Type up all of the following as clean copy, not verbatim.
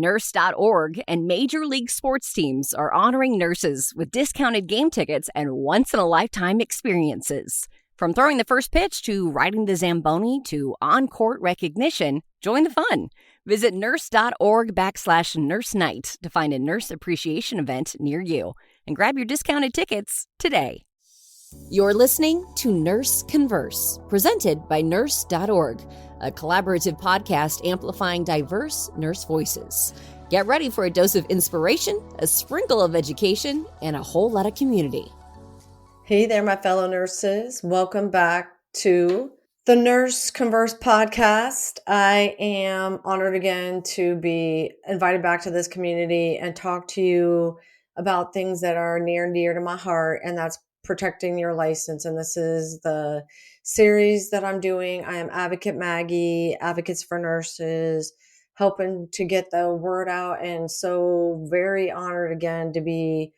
Nurse.org and Major League Sports teams are honoring nurses with discounted game tickets and once-in-a-lifetime experiences. From throwing the first pitch to riding the Zamboni to on-court recognition, join the fun. Visit nurse.org/nurse night to find a nurse appreciation event near you and grab your discounted tickets today. You're listening to Nurse Converse, presented by Nurse.org, a collaborative podcast amplifying diverse nurse voices. Get ready for a dose of inspiration, a sprinkle of education, and a whole lot of community. Hey there, my fellow nurses. Welcome back to the Nurse Converse podcast. I am honored again to be invited back to this community and talk to you about things that are near and dear to my heart, and that's protecting your license. And this is the series that I'm doing. I am Advocate Maggie, Advocates for Nurses, helping to get the word out, and so very honored again to be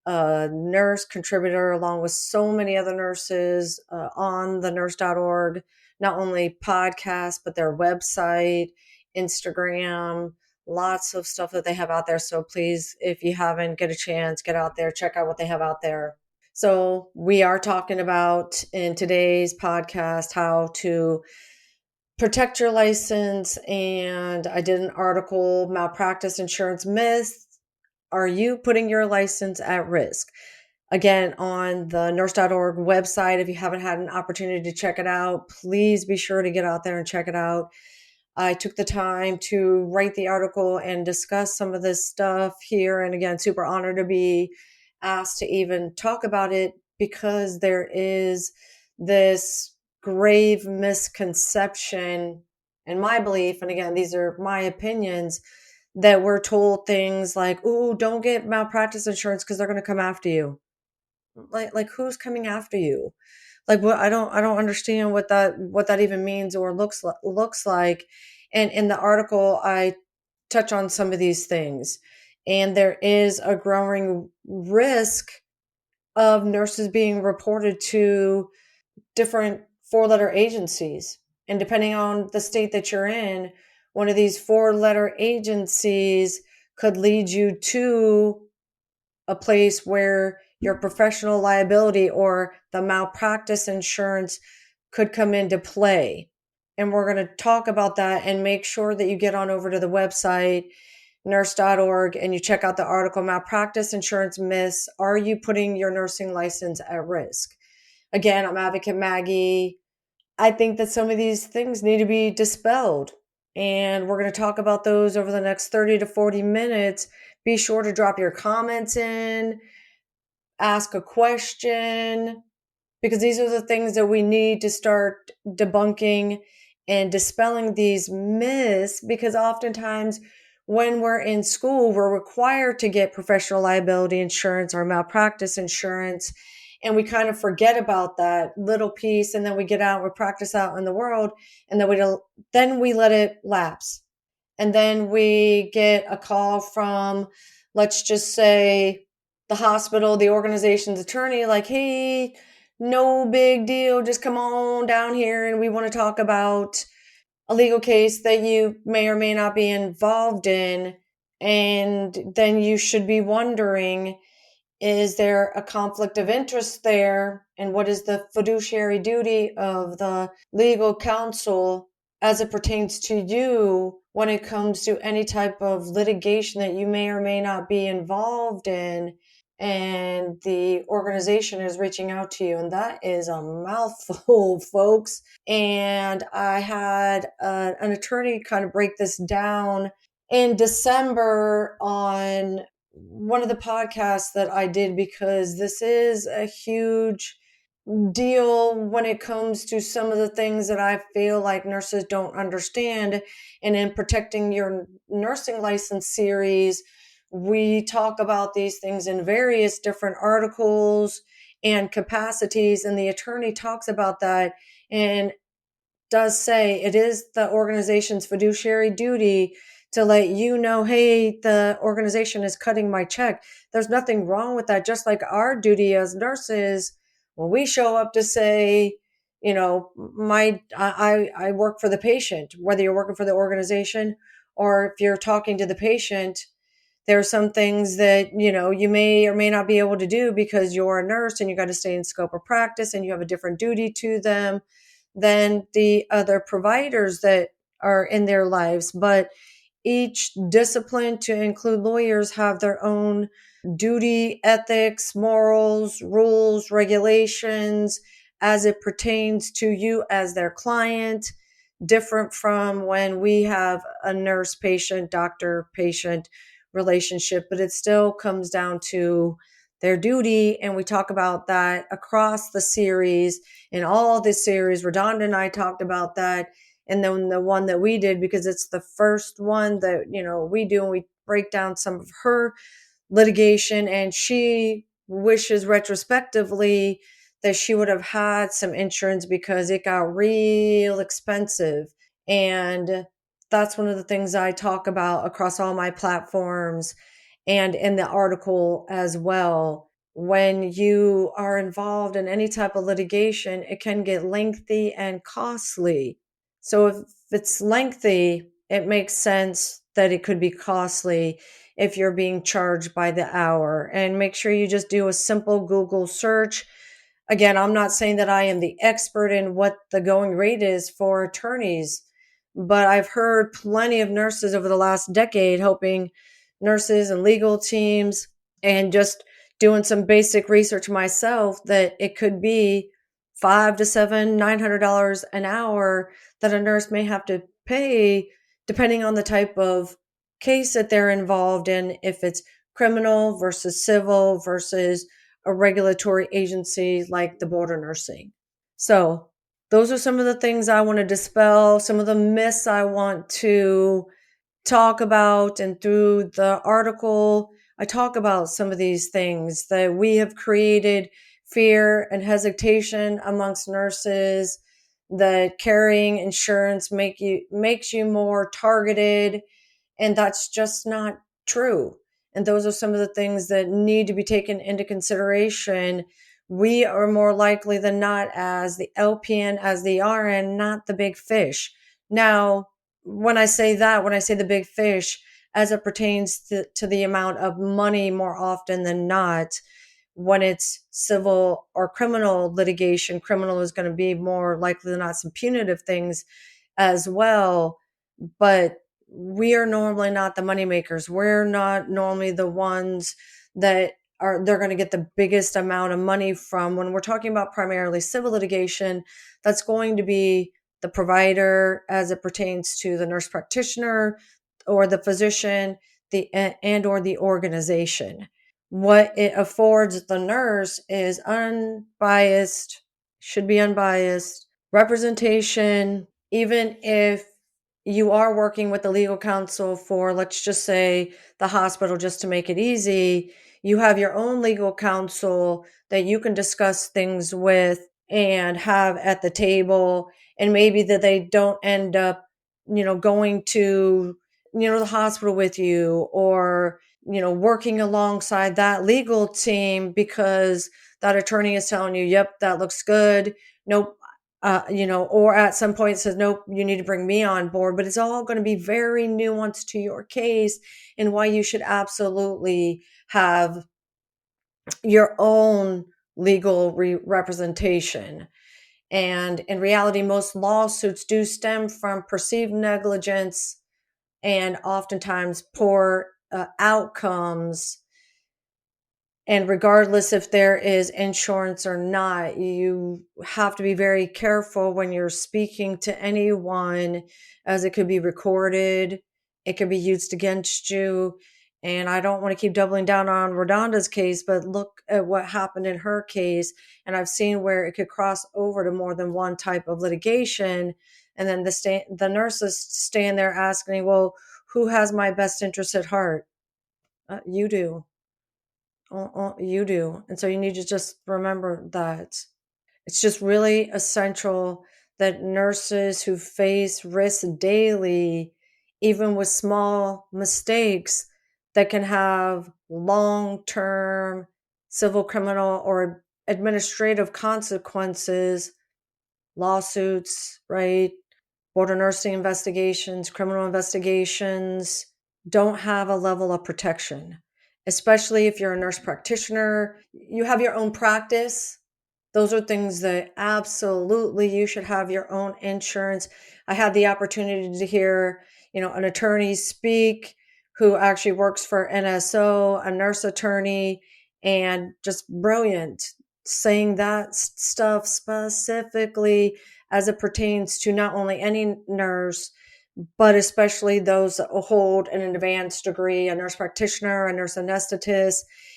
a nurse contributor along with so many other nurses on the Nurse.org, not only podcast, but their website, Instagram, lots of stuff that they have out there. So please, if you haven't get a chance, get out there, check out what they have out there. So we are talking about in today's podcast how to protect your license. And I did an article, Malpractice Insurance Myths. Are you putting your license at risk? Again, on the Nurse.org website, if you haven't had an opportunity to check it out, please be sure to get out there and check it out. I took the time to write the article and discuss some of this stuff here. And again, super honored to be asked to even talk about it, because there is this grave misconception, in my belief, and again, these are my opinions, that we're told things like, "Ooh, don't get malpractice insurance because they're going to come after you." Like who's coming after you? Like, what? I don't understand what that even means or looks like. And in the article, I touch on some of these things, and there is a growing risk of nurses being reported to different four-letter agencies, and depending on the state that you're in, one of these four-letter agencies could lead you to a place where your professional liability or the malpractice insurance could come into play. And we're going to talk about that, and make sure that you get on over to the website, Nurse.org, and you check out the article, Malpractice Insurance Myths. Are you putting your nursing license at risk? Again, I'm Advocate Maggie. I think that some of these things need to be dispelled, and we're going to talk about those over the next 30 to 40 minutes. Be sure to drop your comments in, ask a question, because these are the things that we need to start debunking and dispelling these myths, because oftentimes when we're in school, we're required to get professional liability insurance or malpractice insurance, and we kind of forget about that little piece, and then we get out, we practice out in the world, and then we let it lapse. And then we get a call from, let's just say, the hospital, the organization's attorney, like, "Hey, no big deal, just come on down here and we want to talk about a legal case that you may or may not be involved in." And then you should be wondering, is there a conflict of interest there? And what is the fiduciary duty of the legal counsel as it pertains to you when it comes to any type of litigation that you may or may not be involved in, and the organization is reaching out to you? And that is a mouthful, folks. And I had an attorney kind of break this down in December on one of the podcasts that I did, because this is a huge deal when it comes to some of the things that I feel like nurses don't understand. And in Protecting Your Nursing License series, we talk about these things in various different articles and capacities, and the attorney talks about that and does say it is the organization's fiduciary duty to let you know, hey, the organization is cutting my check. There's nothing wrong with that. Just like our duty as nurses, when we show up to say, I work for the patient, whether you're working for the organization or if you're talking to the patient, there are some things that, you may or may not be able to do because you're a nurse and you got to stay in scope of practice and you have a different duty to them than the other providers that are in their lives. But each discipline, to include lawyers, have their own duty, ethics, morals, rules, regulations as it pertains to you as their client, different from when we have a nurse patient, doctor patient relationship, but it still comes down to their duty. And we talk about that across the series. In all the series, Redonda and I talked about that. And then the one that we did, because it's the first one that, we do, and we break down some of her litigation, and she wishes retrospectively that she would have had some insurance because it got real expensive. And that's one of the things I talk about across all my platforms and in the article as well. When you are involved in any type of litigation, it can get lengthy and costly. So if it's lengthy, it makes sense that it could be costly if you're being charged by the hour. And make sure you just do a simple Google search. Again, I'm not saying that I am the expert in what the going rate is for attorneys, but I've heard plenty of nurses over the last decade helping nurses and legal teams, and just doing some basic research myself, that it could be $5 to $7, $900 an hour that a nurse may have to pay, depending on the type of case that they're involved in, if it's criminal versus civil versus a regulatory agency like the board of nursing. So those are some of the things I want to dispel, some of the myths I want to talk about. And through the article, I talk about some of these things that we have created fear and hesitation amongst nurses, that carrying insurance makes you more targeted, and that's just not true. And those are some of the things that need to be taken into consideration. We are more likely than not, as the LPN, as the RN, not the big fish. Now, when I say the big fish, as it pertains to the amount of money, more often than not, when it's civil or criminal litigation, criminal is going to be more likely than not some punitive things as well. But we are normally not the moneymakers. We're not normally the ones that they're going to get the biggest amount of money from. When we're talking about primarily civil litigation, that's going to be the provider as it pertains to the nurse practitioner or the physician, or the organization. What it affords the nurse is unbiased, should be unbiased representation. Even if you are working with the legal counsel for, let's just say, the hospital, just to make it easy, you have your own legal counsel that you can discuss things with and have at the table. And maybe that they don't end up, going to, the hospital with you, or, working alongside that legal team because that attorney is telling you, yep, that looks good. Nope. Or at some point says, nope, you need to bring me on board. But it's all going to be very nuanced to your case, and why you should absolutely have your own legal representation. And in reality, most lawsuits do stem from perceived negligence and oftentimes poor outcomes. And regardless if there is insurance or not, you have to be very careful when you're speaking to anyone, as it could be recorded. It could be used against you. And I don't want to keep doubling down on Redonda's case, but look at what happened in her case. And I've seen where it could cross over to more than one type of litigation. And then the nurses stand there asking, well, who has my best interest at heart? You do. You do. And so you need to just remember that. It's just really essential that nurses who face risk daily, even with small mistakes that can have long-term civil, criminal, or administrative consequences, lawsuits, right? Border nursing investigations, criminal investigations don't have a level of protection, especially if you're a nurse practitioner. You have your own practice. Those are things that absolutely you should have your own insurance. I had the opportunity to hear, an attorney speak who actually works for NSO, a nurse attorney, and just brilliant, saying that stuff specifically as it pertains to not only any nurse, but especially those that hold an advanced degree, a nurse practitioner, a nurse anesthetist.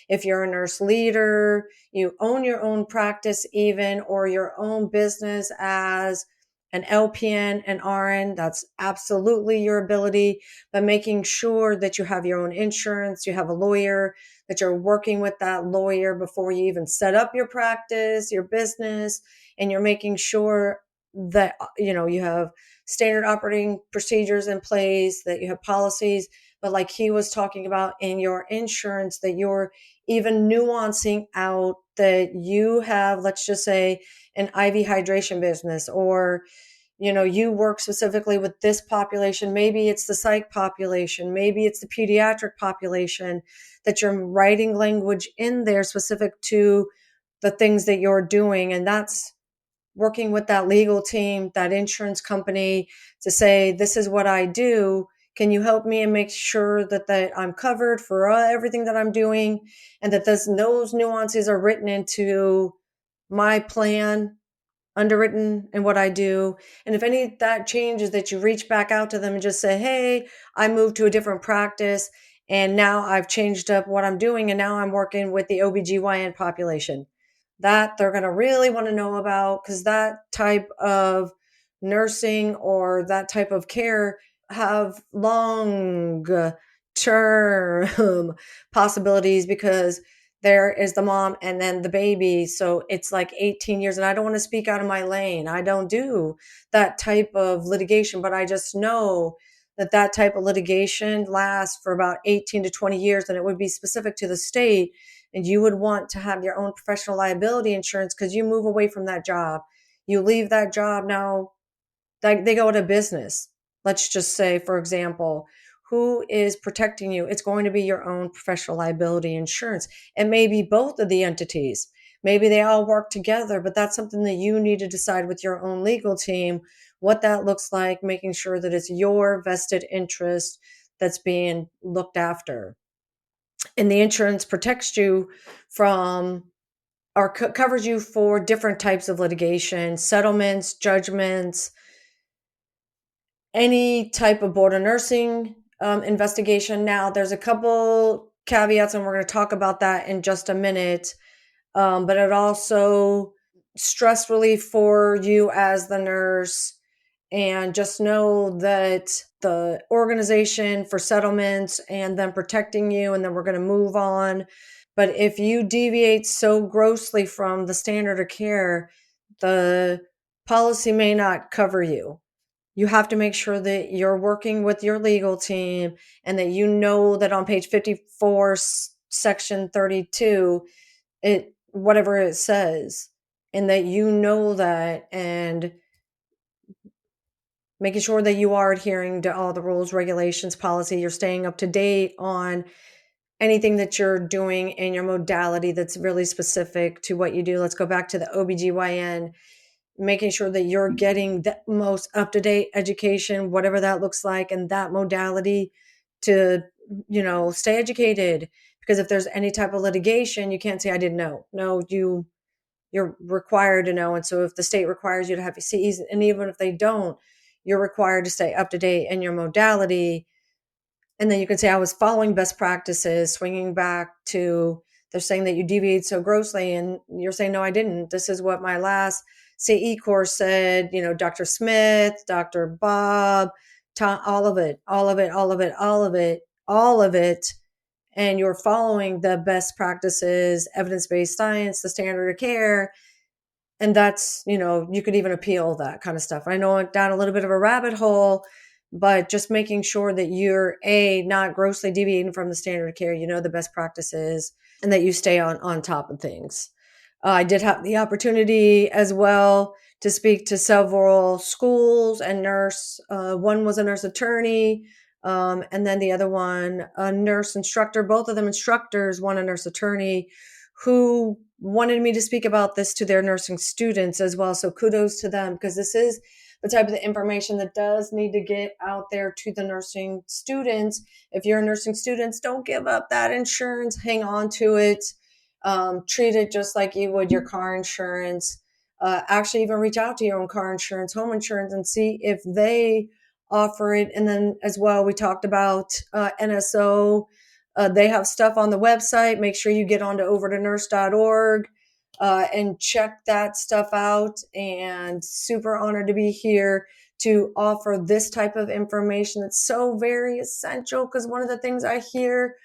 If you're a nurse leader, you own your own practice even, or your own business as an LPN and RN, that's absolutely your ability, but making sure that you have your own insurance, you have a lawyer, that you're working with that lawyer before you even set up your practice, your business, and you're making sure that, you have standard operating procedures in place, that you have policies, but like he was talking about in your insurance, that you're even nuancing out that you have, let's just say, an IV hydration business, or you work specifically with this population. Maybe it's the psych population, maybe it's the pediatric population, that you're writing language in there specific to the things that you're doing. And that's working with that legal team, that insurance company, to say, this is what I do. Can you help me and make sure that I'm covered for everything that I'm doing, and that those nuances are written into my plan, underwritten in what I do. And if any that changes, that you reach back out to them and just say, hey, I moved to a different practice and now I've changed up what I'm doing, and now I'm working with the OBGYN population. That they're going to really want to know about, because that type of nursing or that type of care have long term possibilities, because there is the mom and then the baby. So it's like 18 years. And I don't want to speak out of my lane. I don't do that type of litigation, but I just know that type of litigation lasts for about 18 to 20 years, and it would be specific to the state. And you would want to have your own professional liability insurance, because you move away from that job. You leave that job now, they go out of business. Let's just say, for example, who is protecting you? It's going to be your own professional liability insurance. And maybe both of the entities, maybe they all work together, but that's something that you need to decide with your own legal team, what that looks like, making sure that it's your vested interest that's being looked after. And the insurance protects you from, or covers you for different types of litigation, settlements, judgments, any type of border nursing investigation. Now, there's a couple caveats, and we're going to talk about that in just a minute. But it also stress relief for you as the nurse. And just know that the organization for settlements and them protecting you, and then we're going to move on. But if you deviate so grossly from the standard of care, the policy may not cover you. You have to make sure that you're working with your legal team, and that you know that on page 54, section 32, whatever it says, and that you know that, and making sure that you are adhering to all the rules, regulations, policy, you're staying up to date on anything that you're doing in your modality that's really specific to what you do. Let's go back to the OBGYN, making sure that you're getting the most up-to-date education, whatever that looks like, and that modality, to, stay educated. Because if there's any type of litigation, you can't say, I didn't know. No, you're required to know. And so if the state requires you to have CEs, and even if they don't, you're required to stay up to date in your modality. And then you can say, I was following best practices, swinging back to, they're saying that you deviated so grossly, and you're saying, no, I didn't. This is what my last CE course said, Dr. Smith, Dr. Bob, Tom, all of it, all of it, all of it, all of it, all of it. And you're following the best practices, evidence-based science, the standard of care. And that's, you could even appeal that kind of stuff. I know I went down a little bit of a rabbit hole, but just making sure that you're not grossly deviating from the standard of care, the best practices, and that you stay on top of things. I did have the opportunity as well to speak to several schools and nurse. One was a nurse attorney, and then the other one, a nurse instructor, both of them instructors, one a nurse attorney, who wanted me to speak about this to their nursing students as well. So kudos to them, because this is the type of information that does need to get out there to the nursing students. If you're nursing students, don't give up that insurance. Hang on to it. Treat it just like you would your car insurance. Actually, even reach out to your own car insurance, home insurance, and see if they offer it. And then as well, we talked about NSO. They have stuff on the website. Make sure you get over to Nurse.org and check that stuff out. And super honored to be here to offer this type of information that's so very essential, because one of the things I hear,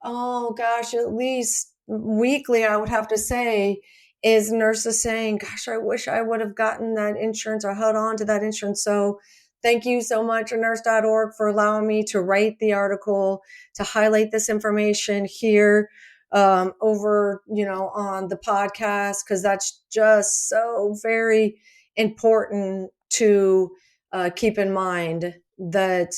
oh gosh, at least weekly, I would have to say, is nurses saying, gosh, I wish I would have gotten that insurance or held on to that insurance. So thank you so much, Nurse.org, for allowing me to write the article, to highlight this information here over, on the podcast, because that's just so very important to keep in mind, that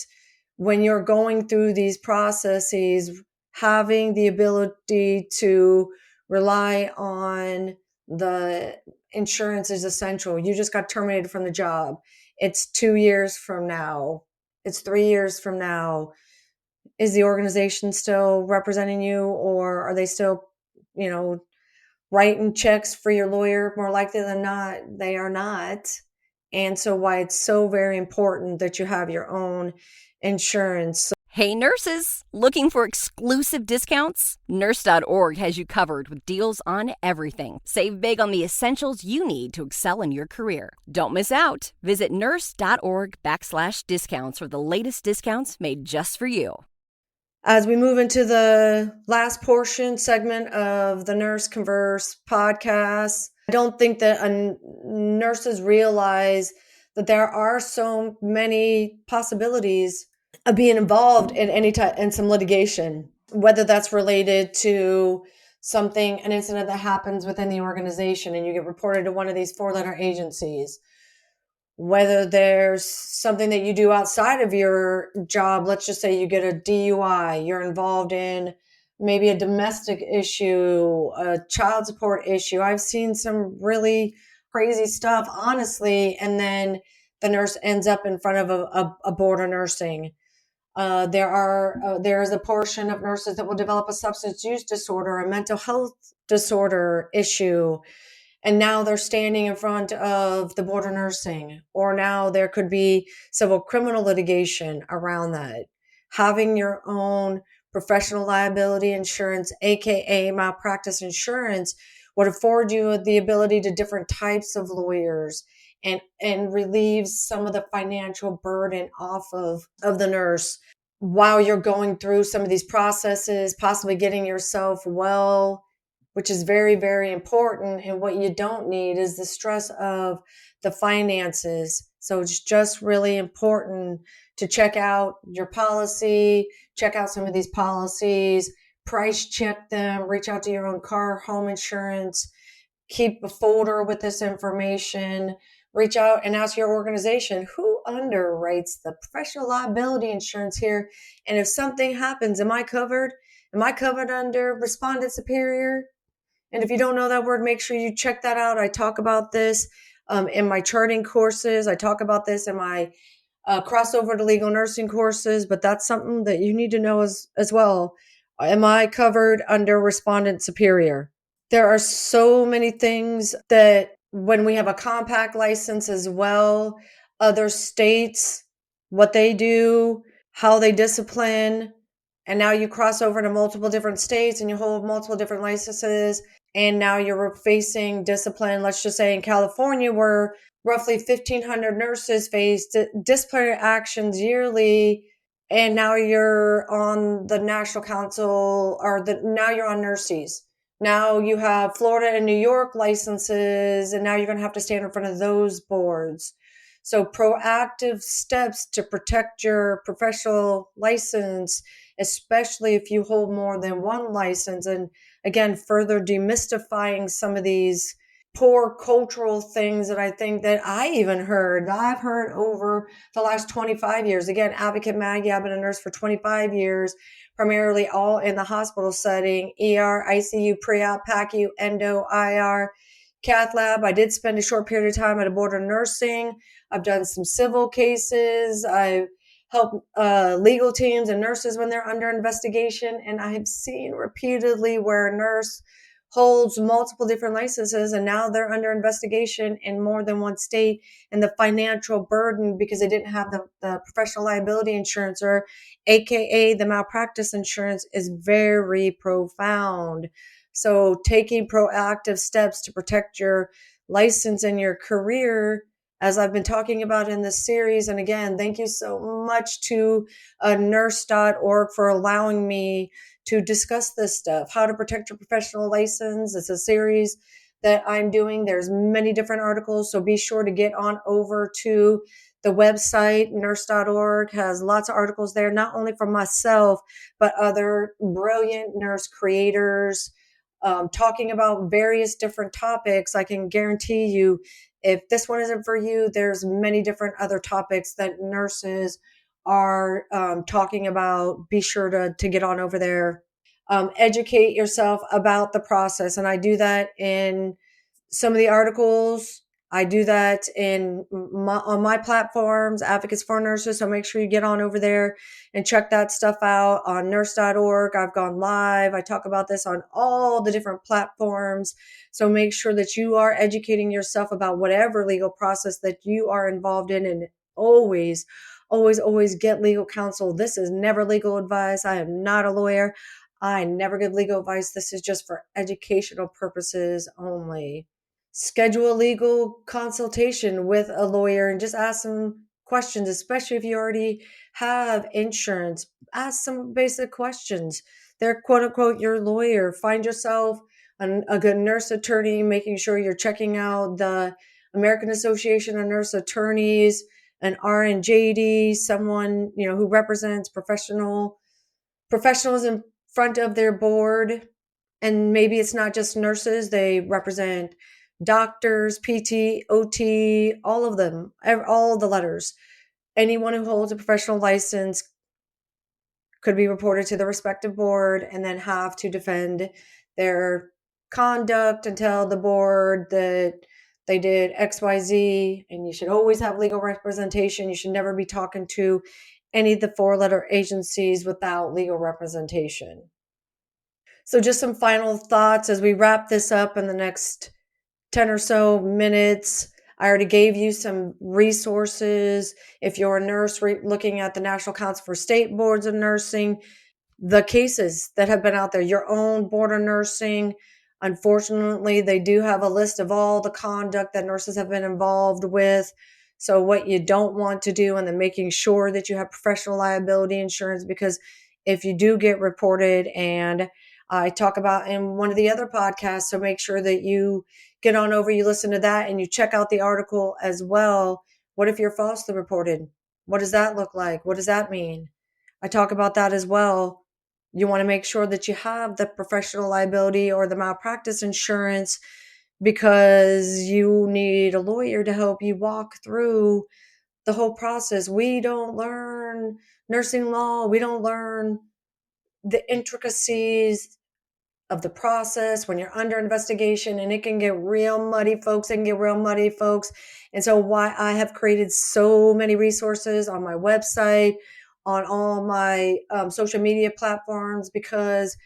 when you're going through these processes, having the ability to rely on the insurance is essential. You just got terminated from the job. It's 2 years from now. It's 3 years from now. Is the organization still representing you, or are they still, writing checks for your lawyer? More likely than not, they are not. And so why it's so very important that you have your own insurance. Hey nurses, looking for exclusive discounts? Nurse.org has you covered with deals on everything. Save big on the essentials you need to excel in your career. Don't miss out. Visit nurse.org/discounts for the latest discounts made just for you. As we move into the last segment of the Nurse Converse podcast, I don't think that nurses realize that there are so many possibilities of being involved in in some litigation, whether that's related to an incident that happens within the organization and you get reported to one of these 4-letter agencies, whether there's something that you do outside of your job. Let's just say you get a DUI, you're involved in maybe a domestic issue, a child support issue. I've seen some really crazy stuff, honestly, and then the nurse ends up in front of a board of nursing. There is a portion of nurses that will develop a substance use disorder, a mental health disorder issue, and now they're standing in front of the board of nursing, or now there could be civil criminal litigation around that. Having your own professional liability insurance, aka malpractice insurance, would afford you the ability to different types of lawyers and relieves some of the financial burden off of the nurse while you're going through some of these processes, possibly getting yourself well, which is very, very important. And what you don't need is the stress of the finances. So it's just really important to check out your policy, check out some of these policies, price check them, reach out to your own car, home insurance, keep a folder with this information, reach out and ask your organization, who underwrites the professional liability insurance here? And if something happens, am I covered? Am I covered under respondent superior? And if you don't know that word, make sure you check that out. I talk about this in my charting courses. I talk about this in my crossover to legal nursing courses, but that's something that you need to know as well. Am I covered under respondent superior? There are so many things that when we have a compact license as well, other states, what they do, how they discipline, and now you cross over to multiple different states and you hold multiple different licenses, and now you're facing discipline. Let's just say in California, where roughly 1,500 nurses face disciplinary actions yearly, and now you're on the National Council, or now you're on nurses. Now you have Florida and New York licenses, and now you're going to have to stand in front of those boards. So proactive steps to protect your professional license, especially if you hold more than one license. And again, further demystifying some of these poor cultural things that I think that I've heard over the last 25 years. Again, Advocate Maggie, I've been a nurse for 25 years, primarily all in the hospital setting, ER, ICU, pre-op, PACU, endo, IR, cath lab. I did spend a short period of time at a board of nursing. I've done some civil cases. I've helped legal teams and nurses when they're under investigation. And I have seen repeatedly where a nurse holds multiple different licenses and now they're under investigation in more than one state, and the financial burden because they didn't have the professional liability insurance, or aka the malpractice insurance, is very profound. So taking proactive steps to protect your license and your career, as I've been talking about in this series. And again, thank you so much to Nurse.org for allowing me to discuss this stuff, how to protect your professional license. It's a series that I'm doing. There's many different articles, so be sure to get on over to the website. Nurse.org has lots of articles there, not only from myself, but other brilliant nurse creators talking about various different topics. I can guarantee you, if this one isn't for you, there's many different other topics that nurses are talking about. Be sure to get on over there. Educate yourself about the process. And I do that in some of the articles. I do that on my platforms, Advocates for Nurses. So make sure you get on over there and check that stuff out on nurse.org. I've gone live. I talk about this on all the different platforms. So make sure that you are educating yourself about whatever legal process that you are involved in, and always, always, always get legal counsel. This is never legal advice. I am not a lawyer. I never give legal advice. This is just for educational purposes only. Schedule a legal consultation with a lawyer and just ask some questions, especially if you already have insurance. Ask some basic questions. They're quote unquote your lawyer. Find yourself a good nurse attorney, making sure you're checking out the American Association of Nurse Attorneys, an RNJD, someone who represents professionals in front of their board. And maybe it's not just nurses, they represent doctors, PT, OT, all of them, all the letters. Anyone who holds a professional license could be reported to the respective board and then have to defend their conduct and tell the board that they did XYZ. And you should always have legal representation. You should never be talking to any of the 4-letter agencies without legal representation. So just some final thoughts as we wrap this up in the next 10 or so minutes. I already gave you some resources. If you're a nurse looking at the National Council for State Boards of Nursing, the cases that have been out there, your own board of nursing, unfortunately, they do have a list of all the conduct that nurses have been involved with. So what you don't want to do, and then making sure that you have professional liability insurance, because if you do get reported, and I talk about in one of the other podcasts, so make sure that you get on over, you listen to that, and you check out the article as well. What if you're falsely reported? What does that look like? What does that mean? I talk about that as well. You want to make sure that you have the professional liability or the malpractice insurance, because you need a lawyer to help you walk through the whole process. We don't learn nursing law. We don't learn the intricacies of the process when you're under investigation, and it can get real muddy, folks. And so why I have created so many resources on my website, on all my social media platforms, because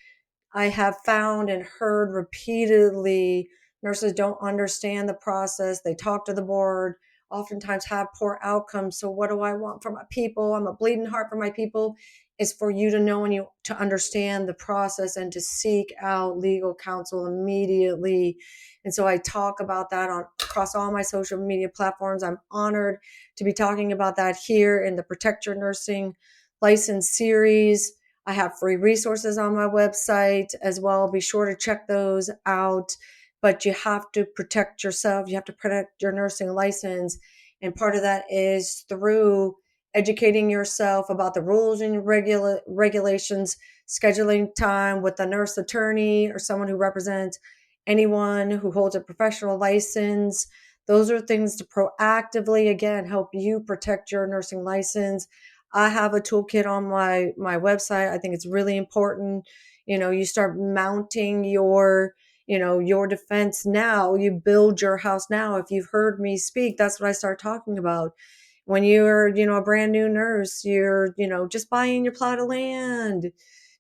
I have found and heard repeatedly nurses don't understand the process. They talk to the board, oftentimes have poor outcomes. So what do I want for my people? I'm a bleeding heart for my people. Is for you to know and you to understand the process and to seek out legal counsel immediately. And so I talk about that across all my social media platforms. I'm honored to be talking about that here in the Protect Your Nursing License series. I have free resources on my website as well. Be sure to check those out. But you have to protect yourself. You have to protect your nursing license. And part of that is through educating yourself about the rules and regulations, scheduling time with a nurse attorney or someone who represents anyone who holds a professional license. Those are things to proactively, again, help you protect your nursing license. I have a toolkit on my website. I think it's really important. You start mounting your defense now. You build your house now. If you've heard me speak, that's what I start talking about. When you're, a brand new nurse, you're, just buying your plot of land.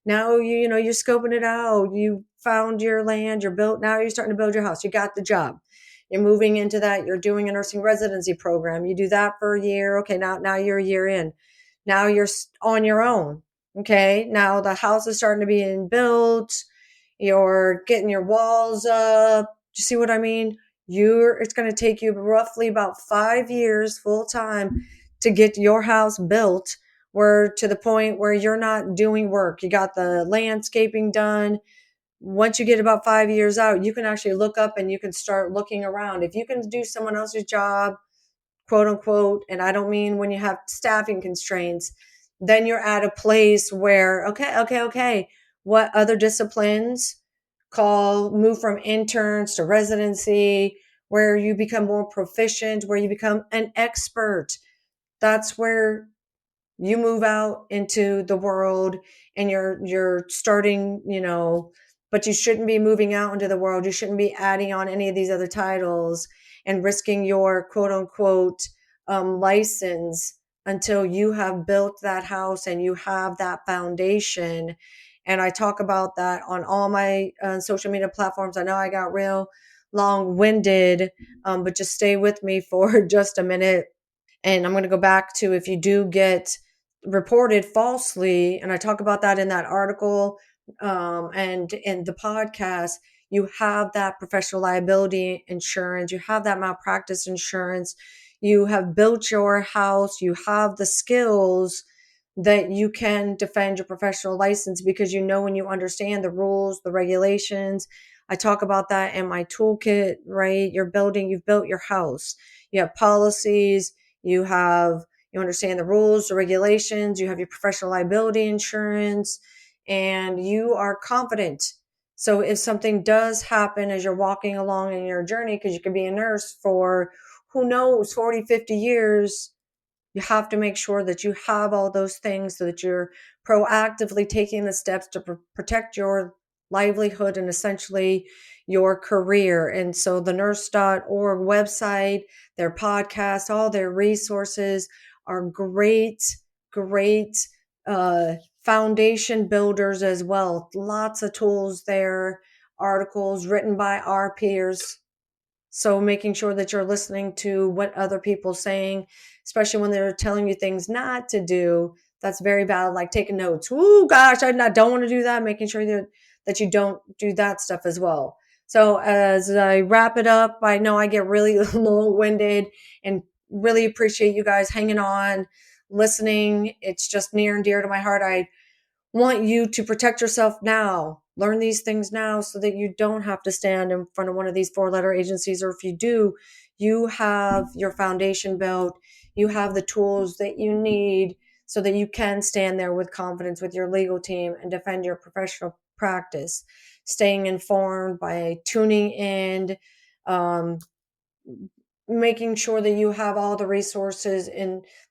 Now you're scoping it out. You found your land, you're built. Now you're starting to build your house. You got the job. You're moving into that. You're doing a nursing residency program. You do that for a year. Okay. Now you're a year in. Now you're on your own. Okay. Now the house is starting to be built. You're getting your walls up. Do you see what I mean? It's going to take you roughly about 5 years full time to get your house built, where to the point where you're not doing work. You got the landscaping done. Once you get about 5 years out, you can actually look up and you can start looking around. If you can do someone else's job, quote unquote, and I don't mean when you have staffing constraints, then you're at a place where, okay, what other disciplines move from interns to residency, where you become more proficient, where you become an expert. That's where you move out into the world and you're starting, but you shouldn't be moving out into the world. You shouldn't be adding on any of these other titles and risking your quote unquote license until you have built that house and you have that foundation. And I talk about that on all my social media platforms. I know I got real long-winded, but just stay with me for just a minute. And I'm going to go back to, if you do get reported falsely, and I talk about that in that article and in the podcast, you have that professional liability insurance, you have that malpractice insurance, you have built your house, you have the skills that you can defend your professional license, because when you understand the rules, the regulations. I talk about that in my toolkit, right? You've built your house, you have policies, you understand the rules, the regulations, you have your professional liability insurance, and you are confident. So if something does happen as you're walking along in your journey, because you could be a nurse for, who knows, 40, 50 years, you have to make sure that you have all those things so that you're proactively taking the steps to protect your livelihood and essentially your career. And so the Nurse.org website, their podcast, all their resources are great, great foundation builders as well. Lots of tools there, articles written by our peers. So making sure that you're listening to what other people are saying, especially when they're telling you things not to do, that's very valid. Like taking notes. Oh gosh, I don't want to do that. Making sure that you don't do that stuff as well. So as I wrap it up, I know I get really long-winded, and really appreciate you guys hanging on, listening. It's just near and dear to my heart. I want you to protect yourself now. Learn these things now so that you don't have to stand in front of one of these 4-letter agencies. Or if you do, you have your foundation built. You have the tools that you need so that you can stand there with confidence with your legal team and defend your professional practice. Staying informed by tuning in, making sure that you have all the resources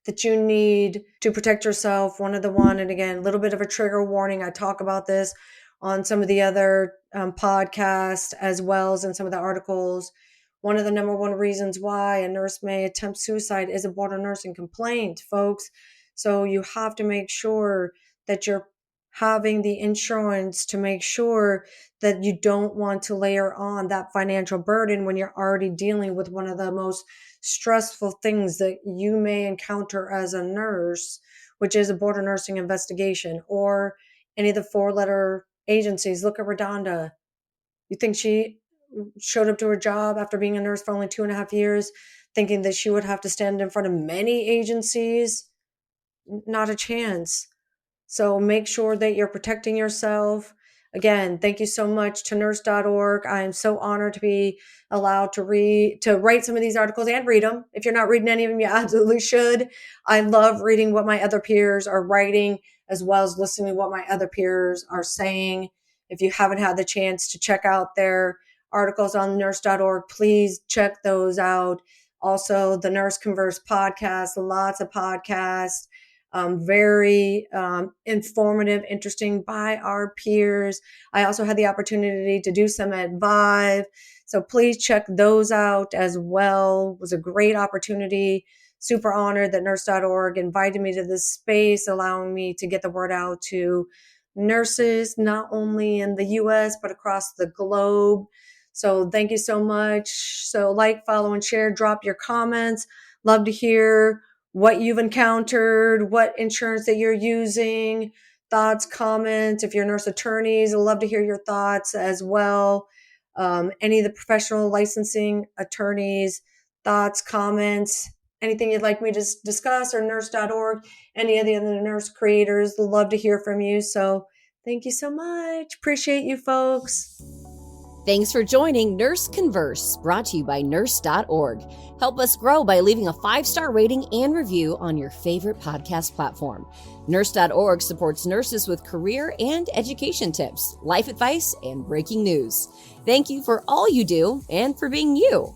that you need to protect yourself. And again, a little bit of a trigger warning. I talk about this on some of the other podcasts, as well as in some of the articles. One of the number one reasons why a nurse may attempt suicide is a board of nursing complaint, folks. So you have to make sure that you're having the insurance to make sure that you don't want to layer on that financial burden when you're already dealing with one of the most stressful things that you may encounter as a nurse, which is a board of nursing investigation, or any of the 4-letter agencies. Look at Redonda. You think she showed up to her job after being a nurse for only 2.5 years, thinking that she would have to stand in front of many agencies? Not a chance. So make sure that you're protecting yourself. Again, thank you so much to Nurse.org. I am so honored to be allowed to write some of these articles and read them. If you're not reading any of them, you absolutely should. I love reading what my other peers are writing, as well as listening to what my other peers are saying. If you haven't had the chance to check out their articles on Nurse.org. Please check those out. Also, the Nurse Converse podcast, lots of podcasts, very informative, interesting by our peers. I also had the opportunity to do some at Vive. So please check those out as well. It was a great opportunity. Super honored that Nurse.org invited me to this space, allowing me to get the word out to nurses, not only in the US, but across the globe. So thank you so much. So like, follow, and share. Drop your comments. Love to hear what you've encountered, what insurance that you're using, thoughts, comments. If you're nurse attorneys, I'd love to hear your thoughts as well. Any of the professional licensing attorneys, thoughts, comments, anything you'd like me to discuss, or nurse.org, any of the other nurse creators, love to hear from you. So thank you so much. Appreciate you folks. Thanks for joining Nurse Converse, brought to you by Nurse.org. Help us grow by leaving a 5-star rating and review on your favorite podcast platform. Nurse.org supports nurses with career and education tips, life advice, and breaking news. Thank you for all you do and for being you.